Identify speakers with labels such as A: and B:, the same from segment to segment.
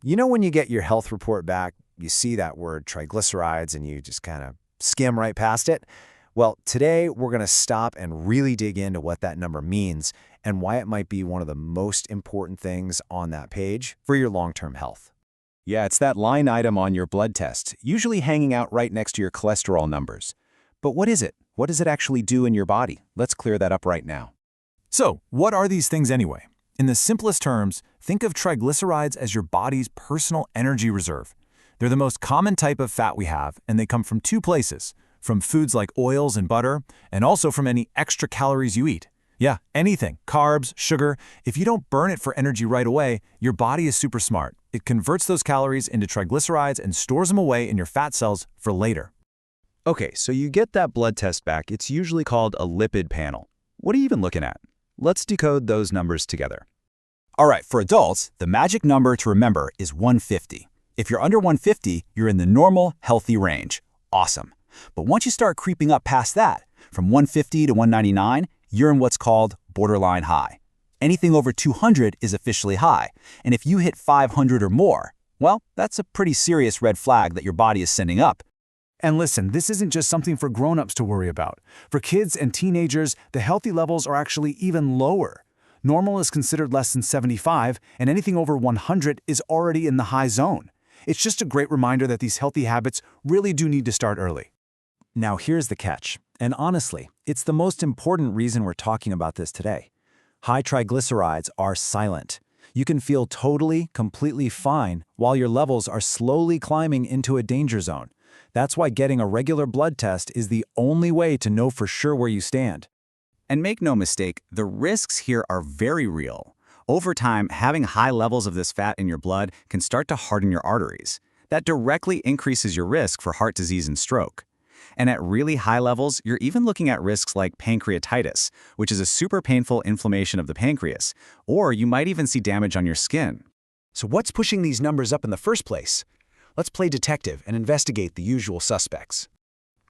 A: You know when you get your health report back, you see that word triglycerides and you just kind of skim right past it? Well, today we're going to stop and really dig into what that number means and why it might be one of the most important things on that page for your long-term health.
B: Yeah, it's that line item on your blood test, usually hanging out right next to your cholesterol numbers. But what is it? What does it actually do in your body? Let's clear that up right now.
C: So, what are these things anyway? In the simplest terms, think of triglycerides as your body's personal energy reserve. They're the most common type of fat we have, and they come from two places, from foods like oils and butter, and also from any extra calories you eat. Yeah, anything, carbs, sugar. If you don't burn it for energy right away, your body is super smart. It converts those calories into triglycerides and stores them away in your fat cells for later.
B: Okay, so you get that blood test back. It's usually called a lipid panel. What are you even looking at? Let's decode those numbers together. All right, for adults, the magic number to remember is 150. If you're under 150, you're in the normal, healthy range. Awesome. But once you start creeping up past that, from 150 to 199, you're in what's called borderline high. Anything over 200 is officially high, and if you hit 500 or more, well, that's a pretty serious red flag that your body is sending up.
C: And listen, this isn't just something for grown-ups to worry about. For kids and teenagers, the healthy levels are actually even lower. Normal is considered less than 75, and anything over 100 is already in the high zone. It's just a great reminder that these healthy habits really do need to start early.
A: Now here's the catch, and honestly, it's the most important reason we're talking about this today. High triglycerides are silent. You can feel totally, completely fine while your levels are slowly climbing into a danger zone. That's why getting a regular blood test is the only way to know for sure where you stand.
B: And make no mistake, the risks here are very real. Over time, having high levels of this fat in your blood can start to harden your arteries. That directly increases your risk for heart disease and stroke. And at really high levels, you're even looking at risks like pancreatitis, which is a super painful inflammation of the pancreas, or you might even see damage on your skin.
A: So what's pushing these numbers up in the first place? Let's play detective and investigate the usual suspects.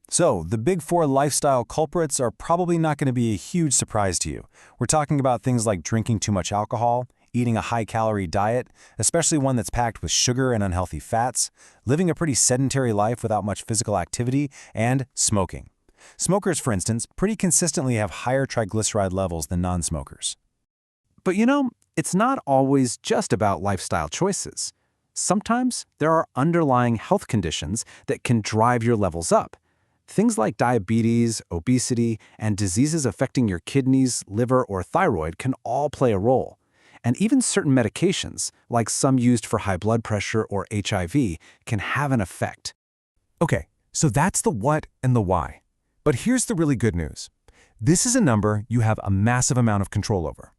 C: So, the big four lifestyle culprits are probably not going to be a huge surprise to you. We're talking about things like drinking too much alcohol, eating a high-calorie diet, especially one that's packed with sugar and unhealthy fats, living a pretty sedentary life without much physical activity, and smoking. Smokers, for instance, pretty consistently have higher triglyceride levels than non-smokers.
A: But you know, it's not always just about lifestyle choices. Sometimes there are underlying health conditions that can drive your levels up. Things like diabetes, obesity, and diseases affecting your kidneys, liver, or thyroid can all play a role. And even certain medications, like some used for high blood pressure or HIV, can have an effect.
C: Okay, so that's the what and the why. But here's the really good news. This is a number you have a massive amount of control over.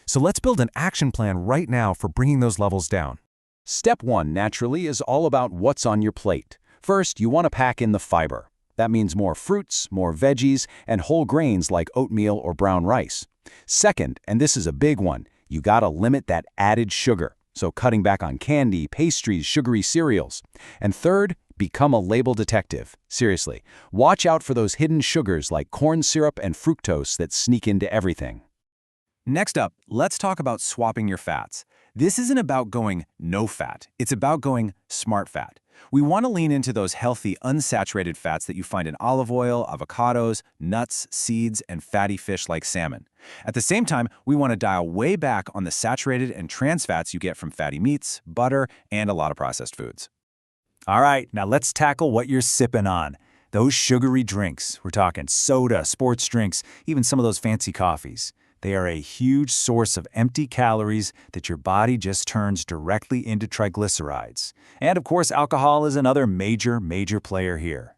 C: So let's build an action plan right now for bringing those levels down.
B: Step 1, naturally, is all about what's on your plate. First, you want to pack in the fiber. That means more fruits, more veggies, and whole grains like oatmeal or brown rice. Second, and this is a big one, you gotta limit that added sugar, so cutting back on candy, pastries, sugary cereals. And third, become a label detective. Seriously, watch out for those hidden sugars like corn syrup and fructose that sneak into everything.
C: Next up, let's talk about swapping your fats. This isn't about going no fat, it's about going smart fat. We want to lean into those healthy, unsaturated fats that you find in olive oil, avocados, nuts, seeds, and fatty fish like salmon. At the same time, we want to dial way back on the saturated and trans fats you get from fatty meats, butter, and a lot of processed foods.
A: All right, now let's tackle what you're sipping on. Those sugary drinks. We're talking soda, sports drinks, even some of those fancy coffees. They are a huge source of empty calories that your body just turns directly into triglycerides. And of course, alcohol is another major player here.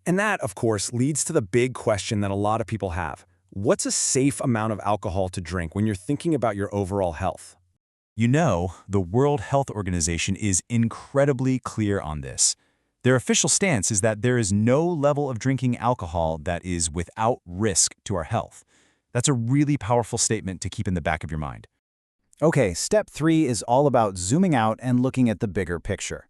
D: And that, of course, leads to the big question that a lot of people have. What's a safe amount of alcohol to drink when you're thinking about your overall health?
C: You know, the World Health Organization is incredibly clear on this. Their official stance is that there is no level of drinking alcohol that is without risk to our health. That's a really powerful statement to keep in the back of your mind.
A: Okay, step 3 is all about zooming out and looking at the bigger picture.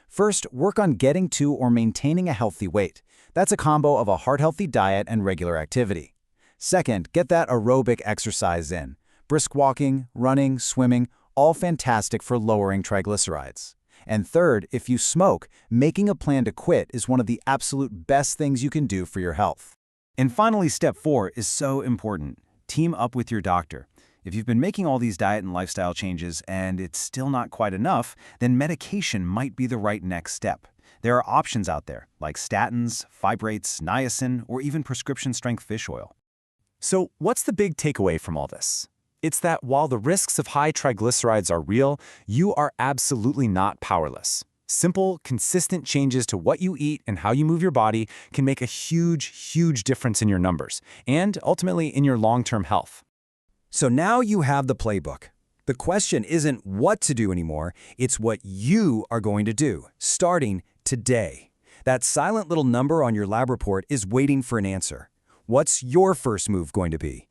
A: First, work on getting to or maintaining a healthy weight. That's a combo of a heart-healthy diet and regular activity. Second, get that aerobic exercise in. Brisk walking, running, swimming,
B: all fantastic for lowering triglycerides. And third, if you smoke, making a plan to quit is one of the absolute best things you can do for your health.
A: And finally, step 4 is so important. Team up with your doctor. If you've been making all these diet and lifestyle changes and it's still not quite enough, then medication might be the right next step. There are options out there, like statins, fibrates, niacin, or even prescription-strength fish oil.
D: So what's the big takeaway from all this? It's that while the risks of high triglycerides are real, you are absolutely not powerless. Simple, consistent changes to what you eat and how you move your body can make a huge, huge difference in your numbers and ultimately in your long-term health.
E: So now you have the playbook. The question isn't what to do anymore, it's what you are going to do, starting today. That silent little number on your lab report is waiting for an answer. What's your first move going to be?